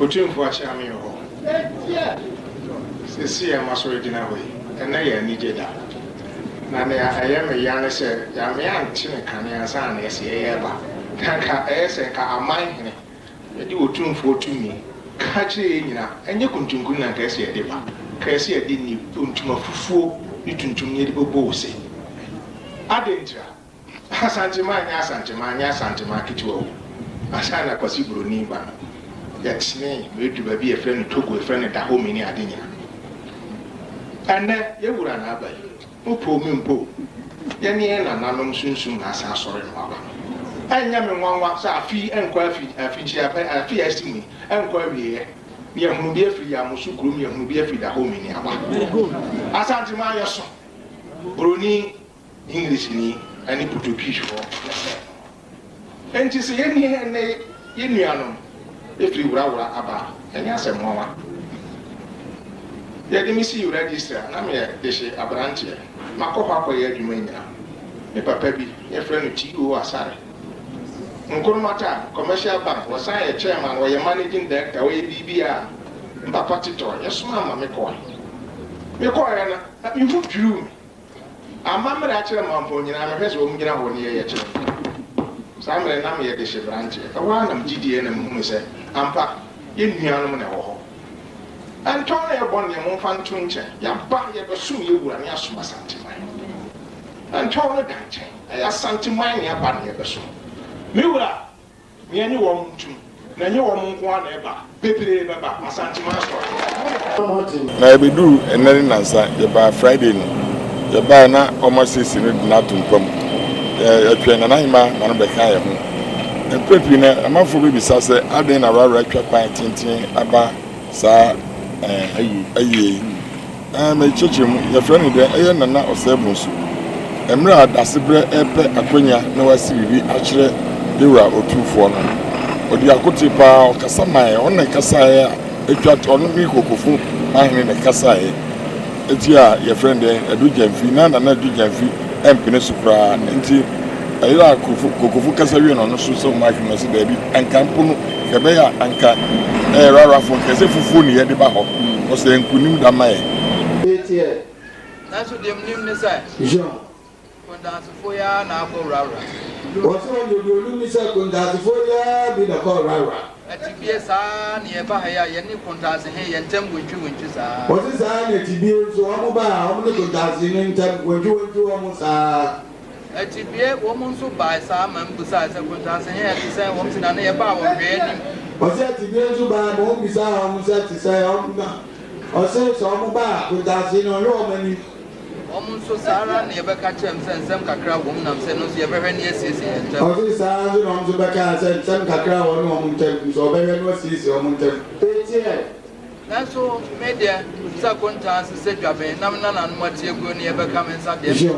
Otum for Chami ho. See, I must read in a way, and I needed that. Now, I am a young said, Yamian Chinakania San, as he ever. Tanka, as a mine, you would tune for to me. Catch it in, and you couldn't go and guess your deba. Cassia didn't put to my fufu, you to me the bossy. I didn't. Santimania, Santimania, Santimakitu. Asana possible Niba. That's me, made to be a friend who took a friend at home in Adinia. And then you would an abbey. Who pull me po. Yanny and Anam soon as I saw him. And Yaman was a fee and coffee, a feature, a fee estimate, and query. Near whom be a free, I must groom you who be a free at home in Yaba. Asantimania son. Bruni, English ni, and he put to pitch for. And to see any and Indianum, if you were about, and yes, a mama. Let me see you register. I'm here, they say a branch here. Mako Papa, you mean now. If a baby, a friend of T.U. Asare. Nkurumata, commercial bank, was I a chairman or your managing director, away BBR, Papa Tito, yes, Mamma McCoy. McCoy, you put you. A mamma that Mamponghene, I'm a best woman near your children. Some of them here, they say branch. A one of GDN and whom say, Ampa, in Yanam. And Tony upon your Monfan Twinche, Yamba, you assume you were an Yasuma Santimine. And Tony Danche, I asked Santimine, Yaban, you assume. Mura, me and you want to, then you want one ever, Pepe, Baba, Santimas. Now we do, and then answer, you buy Friday, you buy not almost 6 in not to come. A train and I'm a behind home. And Pepina, a month for baby Sassa, I didn't arrive at by Tintin, Abba, Sa. I'm a church, your friend there, and not of Sebus. Emra Daasebre, Epe, Aquina, no, I see we actually do or 2 for now. Or the Akotipa or Casamai, on the Casaya, a cat on me, Hokofu, mine in the Casai. It's your friend there, a Dujanfi, none and not Dujanfi, and Penesupra, and I like Kokofu Casarian on the Susan Mike Messi, baby, and Campuno, Cabea, and Rara for Casefu at the Baah was the Nkunim Damai. That's what the name is. Jean. When that's for ya, now for Rara. What's wrong with you, Mr. Kundazifoya, be the call Rara? At TBS, near Baah, Yanni Kundazi, and Tem with you, which is what is I to be so I'm the Kundazi in Tem when you went to almost at TBS, woman so buy some and besides, I Kundazi here to say what's in a nearby already. Was that to be able to buy more bizarre almost to say, or say some back with that in a Roman. Almost so Sarah never catch him, send some cacra woman, and send us ever any assist. Or this is on the back and send some cacra or no temple, so very much easy on them. That's all, media, second chance to say, Namana and what you're going to ever come and say.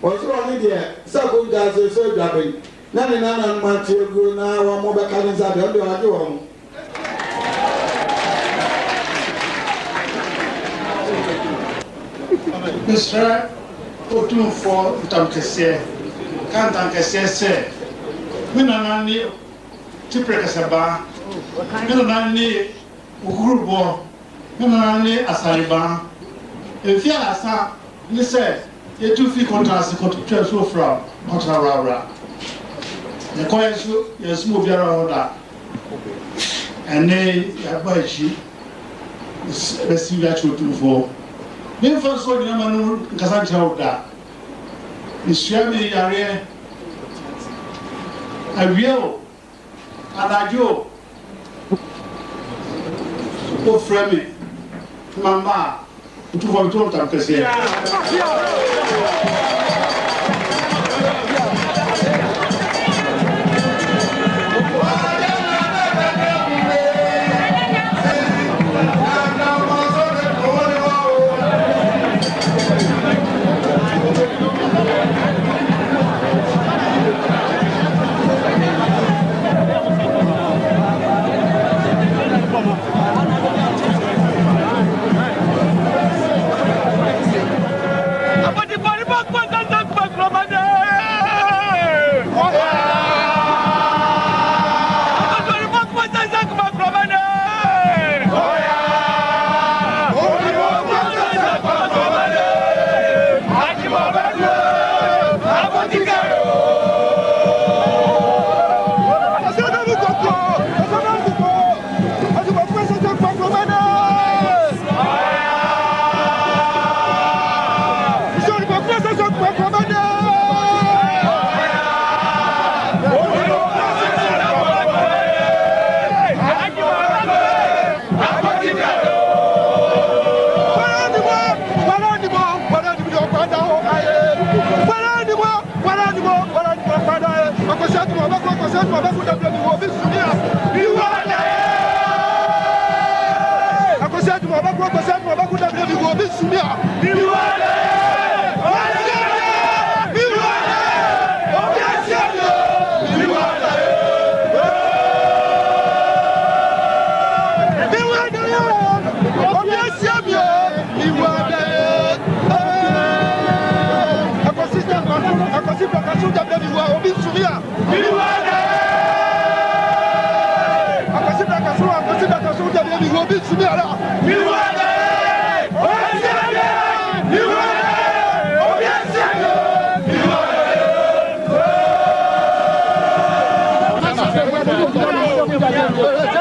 What's wrong with you? Second chance to say, Jabbing. None and much you go now, or more back inside the other. Mr. Otum for Tankese, can't Tankese say, when I need to press a bar, when I need Urubo, when I need Asare. If you are some, you said, you 2 feet contrast to transfer from Woraworahene. The coin is moving around that. And they have by she receive that to for. Then for so the man Casan child that. The Swami area I will and I do. So frame it. Mama, to what you want to say. Body, Thank you.